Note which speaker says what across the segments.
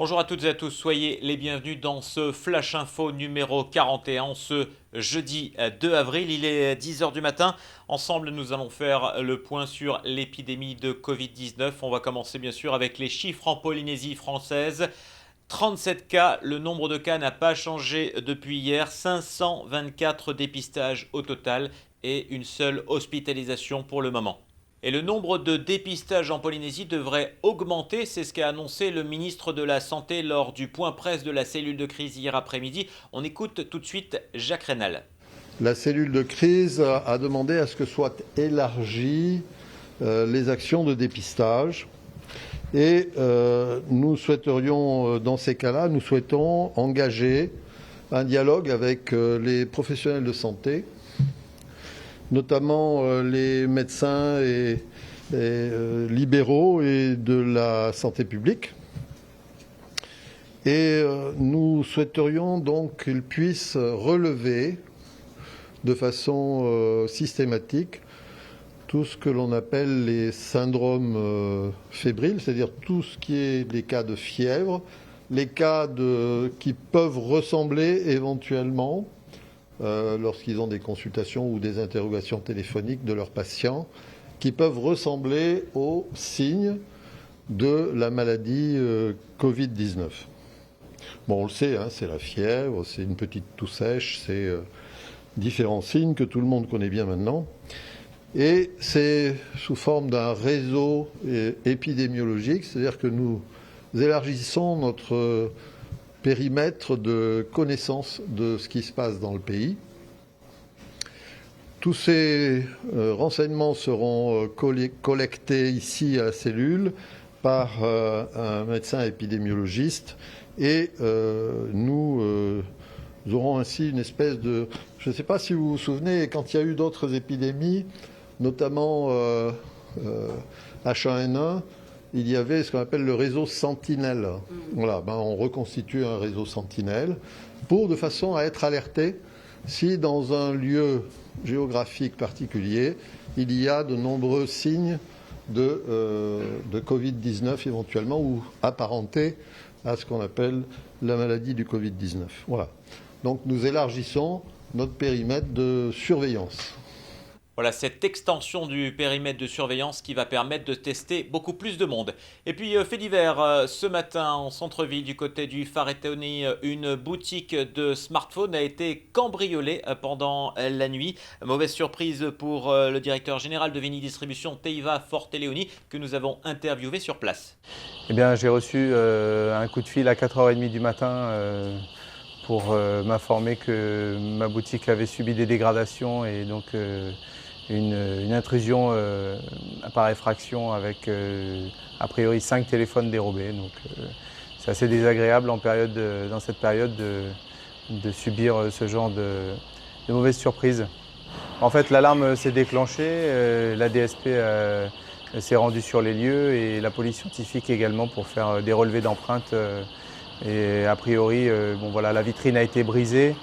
Speaker 1: Bonjour à toutes et à tous, soyez les bienvenus dans ce Flash Info numéro 41, ce jeudi 2 avril. Il est 10h du matin. Ensemble, nous allons faire le point sur l'épidémie de Covid-19. On va commencer bien sûr avec les chiffres en Polynésie française. 37 cas, le nombre de cas n'a pas changé depuis hier. 524 dépistages au total et une seule hospitalisation pour le moment. Et le nombre de dépistages en Polynésie devrait augmenter, c'est ce qu'a annoncé le ministre de la Santé lors du point presse de la cellule de crise hier après-midi. On écoute tout de suite Jacques Reynal.
Speaker 2: La cellule de crise a demandé à ce que soient élargies les actions de dépistage. Et nous souhaiterions, dans ces cas-là, nous souhaitons engager un dialogue avec les professionnels de santé, notamment les médecins et libéraux et de la santé publique. Et nous souhaiterions donc qu'ils puissent relever de façon systématique tout ce que l'on appelle les syndromes fébriles, c'est-à-dire tout ce qui est les cas de fièvre, les cas qui peuvent ressembler éventuellement, lorsqu'ils ont des consultations ou des interrogations téléphoniques de leurs patients, qui peuvent ressembler aux signes de la maladie Covid-19. Bon, on le sait, hein, c'est la fièvre, c'est une petite toux sèche, c'est différents signes que tout le monde connaît bien maintenant. Et c'est sous forme d'un réseau épidémiologique, c'est-à-dire que nous élargissons notre périmètre de connaissance de ce qui se passe dans le pays. Tous ces renseignements seront collectés ici à la cellule par un médecin épidémiologiste et nous aurons ainsi une espèce de... Je ne sais pas si vous vous souvenez, quand il y a eu d'autres épidémies, notamment H1N1, il y avait ce qu'on appelle le réseau Sentinelle. Voilà, on reconstitue un réseau Sentinelle de façon à être alerté si dans un lieu géographique particulier, il y a de nombreux signes de Covid-19 éventuellement ou apparentés à ce qu'on appelle la maladie du Covid-19. Voilà. Donc nous élargissons notre périmètre de surveillance.
Speaker 1: Voilà cette extension du périmètre de surveillance qui va permettre de tester beaucoup plus de monde. Et puis fait divers, ce matin en centre-ville du côté du Wharetoni, une boutique de smartphones a été cambriolée pendant la nuit. Mauvaise surprise pour le directeur général de Vini Distribution, Teiva Forteleoni, que nous avons interviewé sur place.
Speaker 3: Eh bien, j'ai reçu un coup de fil à 4h30 du matin pour m'informer que ma boutique avait subi des dégradations et donc une intrusion par effraction avec a priori 5 téléphones dérobés. Donc c'est assez désagréable dans cette période de subir ce genre de mauvaises surprises. En fait, l'alarme s'est déclenchée, la DSP s'est rendue sur les lieux et la police scientifique également pour faire des relevés d'empreintes. Et a priori, la vitrine a été brisée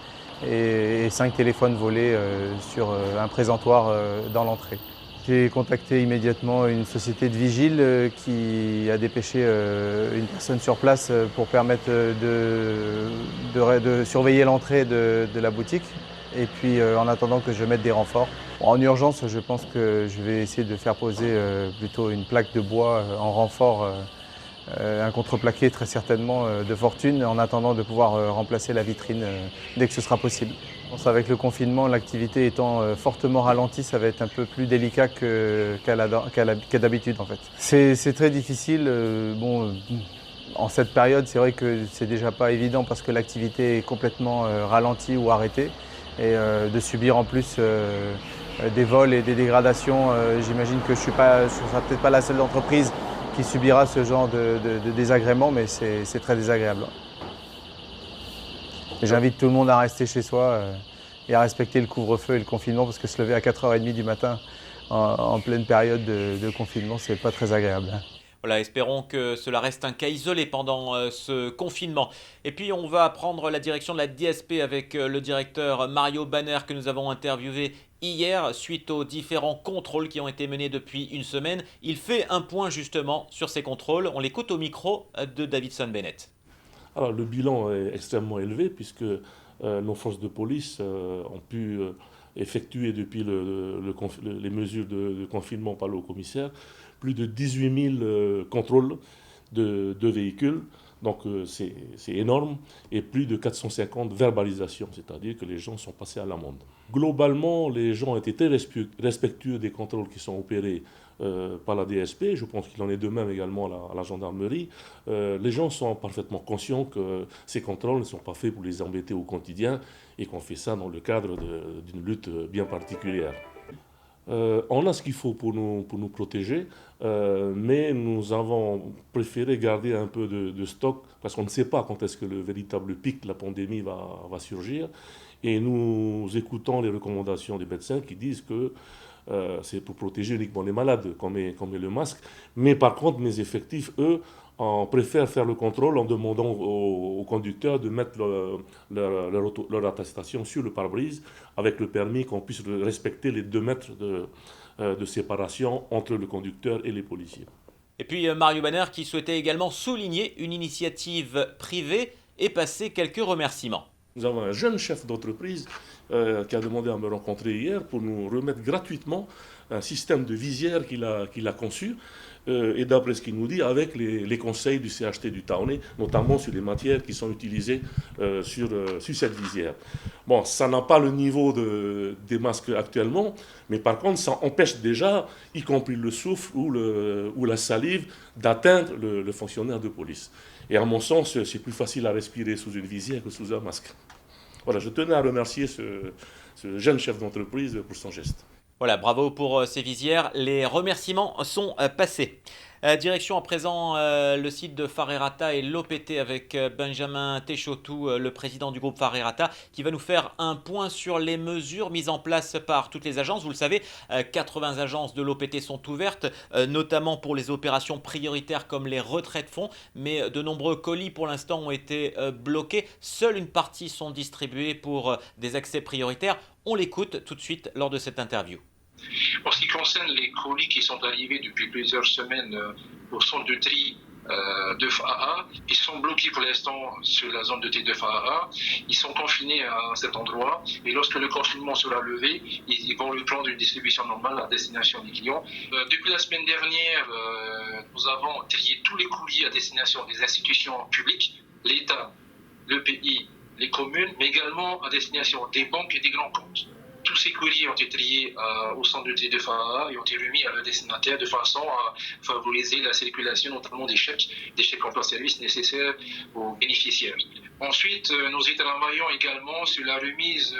Speaker 3: et 5 téléphones volés sur un présentoir dans l'entrée. J'ai contacté immédiatement une société de vigile qui a dépêché une personne sur place pour permettre de surveiller l'entrée de la boutique. Et puis en attendant que je mette des renforts. En urgence, je pense que je vais essayer de faire poser plutôt une plaque de bois en renfort, un contreplaqué très certainement de fortune, en attendant de pouvoir remplacer la vitrine dès que ce sera possible. Je pense avec le confinement, l'activité étant fortement ralentie, ça va être un peu plus délicat qu'à d'habitude en fait. C'est très difficile. En cette période, c'est vrai que c'est déjà pas évident parce que l'activité est complètement ralentie ou arrêtée. Et de subir en plus des vols et des dégradations, j'imagine que je ne serai peut-être pas la seule entreprise qui subira ce genre de désagrément, mais c'est très désagréable. J'invite tout le monde à rester chez soi et à respecter le couvre-feu et le confinement parce que se lever à 4h30 du matin en pleine période de confinement, c'est pas très agréable.
Speaker 1: Voilà, espérons que cela reste un cas isolé pendant ce confinement. Et puis on va prendre la direction de la DSP avec le directeur Mario Banner que nous avons interviewé hier suite aux différents contrôles qui ont été menés depuis une semaine. Il fait un point justement sur ces contrôles. On l'écoute au micro de Davidson Bennett.
Speaker 4: Alors le bilan est extrêmement élevé puisque nos forces de police ont pu effectuer depuis les mesures de confinement par le commissaire plus de 18 000 contrôles de véhicules. Donc c'est énorme, et plus de 450 verbalisations, c'est-à-dire que les gens sont passés à l'amende. Globalement, les gens ont été très respectueux des contrôles qui sont opérés par la DSP. Je pense qu'il en est de même également à la gendarmerie. Les gens sont parfaitement conscients que ces contrôles ne sont pas faits pour les embêter au quotidien et qu'on fait ça dans le cadre d'une lutte bien particulière. On a ce qu'il faut pour nous protéger, mais nous avons préféré garder un peu de stock parce qu'on ne sait pas quand est-ce que le véritable pic de la pandémie va surgir. Et nous écoutons les recommandations des médecins qui disent que c'est pour protéger uniquement les malades qu'on met le masque. Mais par contre, mes effectifs, eux, on préfère faire le contrôle en demandant aux conducteurs de mettre leur attestation sur le pare-brise avec le permis, qu'on puisse respecter les 2 mètres de séparation entre le conducteur et les policiers.
Speaker 1: Et puis Mario Banner qui souhaitait également souligner une initiative privée et passer quelques remerciements.
Speaker 4: Nous avons un jeune chef d'entreprise qui a demandé à me rencontrer hier pour nous remettre gratuitement un système de visière qu'il a conçu. Et d'après ce qu'il nous dit, avec les conseils du CHT du Taonais, notamment sur les matières qui sont utilisées sur cette visière. Bon, ça n'a pas le niveau des masques actuellement, mais par contre, ça empêche déjà, y compris le souffle ou la salive, d'atteindre le fonctionnaire de police. Et à mon sens, c'est plus facile à respirer sous une visière que sous un masque. Voilà, je tenais à remercier ce jeune chef d'entreprise pour son geste.
Speaker 1: Voilà, bravo pour ces visières. Les remerciements sont passés. Direction à présent le site de Farerata et l'OPT avec Benjamin Téchotou, le président du groupe Farerata, qui va nous faire un point sur les mesures mises en place par toutes les agences. Vous le savez, 80 agences de l'OPT sont ouvertes, notamment pour les opérations prioritaires comme les retraits de fonds, mais de nombreux colis pour l'instant ont été bloqués. Seule une partie sont distribués pour des accès prioritaires. On l'écoute tout de suite lors de cette interview.
Speaker 5: En ce qui concerne les colis qui sont arrivés depuis plusieurs semaines au centre de tri de FAA, ils sont bloqués pour l'instant sur la zone de tri de FAA. Ils sont confinés à cet endroit et lorsque le confinement sera levé, ils vont reprendre une distribution normale à destination des clients. Depuis la semaine dernière, nous avons trié tous les colis à destination des institutions publiques, l'État, le pays, les communes, mais également à destination des banques et des grands comptes. Tous ces courriers ont été triés au centre de tri de FAA et ont été remis à leur destinataire de façon à favoriser la circulation notamment des chèques emploi-service nécessaires aux bénéficiaires. Ensuite, nous travaillons également sur la remise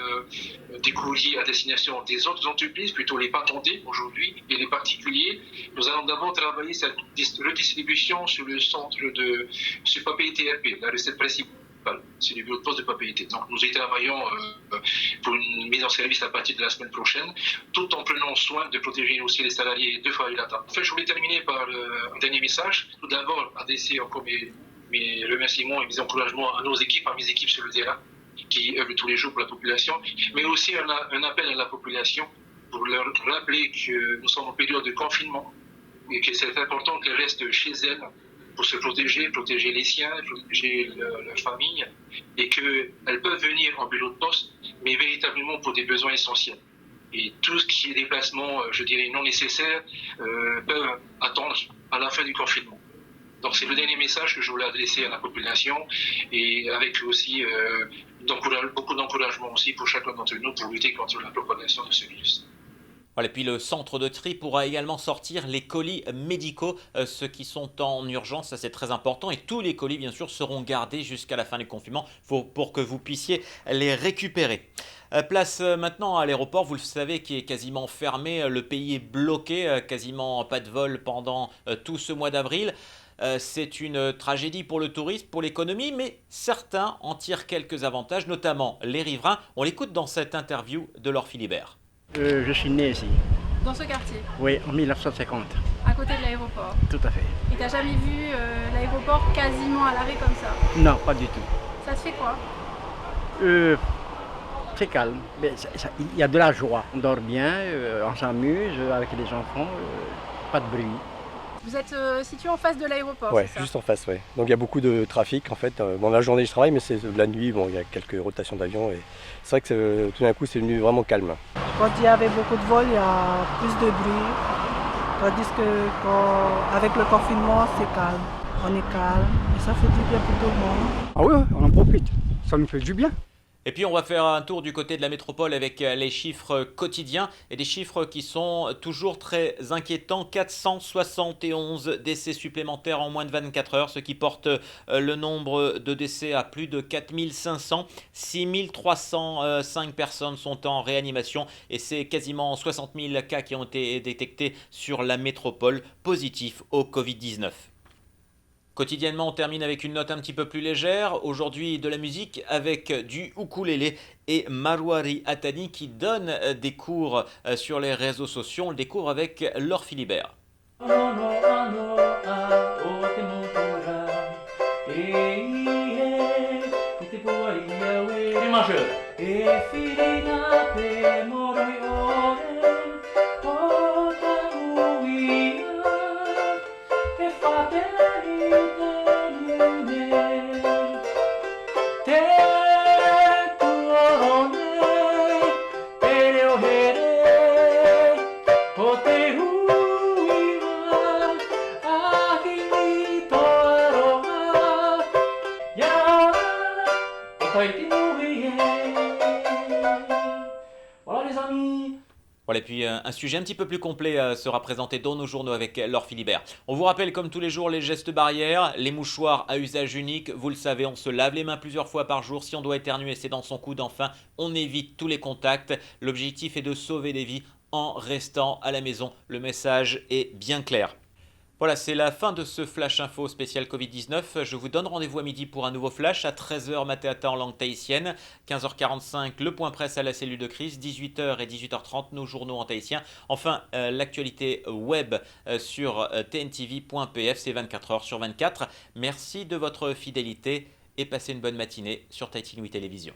Speaker 5: des courriers à destination des autres entreprises, plutôt les patentés aujourd'hui et les particuliers. Nous allons d'abord travailler sur la redistribution sur le centre sur papier TRP, la recette principale. C'est le bureau de poste de papier. Donc nous y travaillons pour une mise en service à partir de la semaine prochaine, tout en prenant soin de protéger aussi les salariés de Farerata. En fait, je voulais terminer par un dernier message. Tout d'abord, adresser encore mes remerciements et mes encouragements à nos équipes, à mes équipes sur le terrain, qui œuvrent tous les jours pour la population, mais aussi un appel à la population pour leur rappeler que nous sommes en période de confinement et que c'est important qu'elles restent chez elles pour se protéger les siens, protéger leur famille, et qu'elles peuvent venir en bureau de poste, mais véritablement pour des besoins essentiels. Et tout ce qui est déplacement, je dirais, non nécessaire, peuvent attendre à la fin du confinement. Donc c'est le dernier message que je voulais adresser à la population, et avec aussi beaucoup d'encouragement aussi pour chacun d'entre nous pour lutter contre la propagation de ce virus.
Speaker 1: Voilà, et puis le centre de tri pourra également sortir les colis médicaux, ceux qui sont en urgence, ça c'est très important. Et tous les colis, bien sûr, seront gardés jusqu'à la fin du confinement pour que vous puissiez les récupérer. Place maintenant à l'aéroport, vous le savez, qui est quasiment fermé. Le pays est bloqué, quasiment pas de vol pendant tout ce mois d'avril. C'est une tragédie pour le tourisme, pour l'économie, mais certains en tirent quelques avantages, notamment les riverains. On l'écoute dans cette interview de Laure Philibert.
Speaker 6: Je suis né ici.
Speaker 7: Dans ce quartier?
Speaker 6: Oui, en 1950.
Speaker 7: À côté de l'aéroport?
Speaker 6: Tout à fait.
Speaker 7: Et t'as jamais vu l'aéroport quasiment à l'arrêt comme ça?
Speaker 6: Non, pas du tout.
Speaker 7: Ça te fait quoi?
Speaker 6: C'est calme. Il y a de la joie. On dort bien, on s'amuse avec les enfants, pas de bruit.
Speaker 7: Vous êtes situé en face de l'aéroport,
Speaker 8: Ouais,
Speaker 7: c'est ça?
Speaker 8: juste en face, ouais. Donc il y a beaucoup de trafic en fait. Bon, la journée je travaille, mais c'est la nuit, bon, il y a quelques rotations d'avions et c'est vrai que tout d'un coup c'est devenu vraiment calme.
Speaker 9: Quand il y avait beaucoup de vols, il y a plus de bruit. Tandis qu'avec le confinement, c'est calme. On est calme et ça fait du bien pour tout le monde.
Speaker 6: Ah oui, on en profite. Ça nous fait du bien.
Speaker 1: Et puis on va faire un tour du côté de la métropole avec les chiffres quotidiens et des chiffres qui sont toujours très inquiétants. 471 décès supplémentaires en moins de 24 heures, ce qui porte le nombre de décès à plus de 4500. 6305 personnes sont en réanimation et c'est quasiment 60 000 cas qui ont été détectés sur la métropole positifs au Covid-19. Quotidiennement, on termine avec une note un petit peu plus légère. Aujourd'hui, de la musique avec du ukulélé et Marouari Atani qui donne des cours sur les réseaux sociaux. On le découvre avec Laure Philibert.
Speaker 6: Voilà les amis.
Speaker 1: Voilà, et puis un sujet un petit peu plus complet sera présenté dans nos journaux avec Laure Philibert. On vous rappelle comme tous les jours les gestes barrières, les mouchoirs à usage unique. Vous le savez, on se lave les mains plusieurs fois par jour. Si on doit éternuer, c'est dans son coude. Enfin, on évite tous les contacts. L'objectif est de sauver des vies en restant à la maison. Le message est bien clair. Voilà, c'est la fin de ce Flash Info spécial Covid-19. Je vous donne rendez-vous à midi pour un nouveau Flash à 13h Matéata en langue tahitienne, 15h45 le point presse à la cellule de crise, 18h et 18h30 nos journaux en tahitien. Enfin, l'actualité web sur tntv.pf, c'est 24h sur 24. Merci de votre fidélité et passez une bonne matinée sur Tahiti Nui Télévision.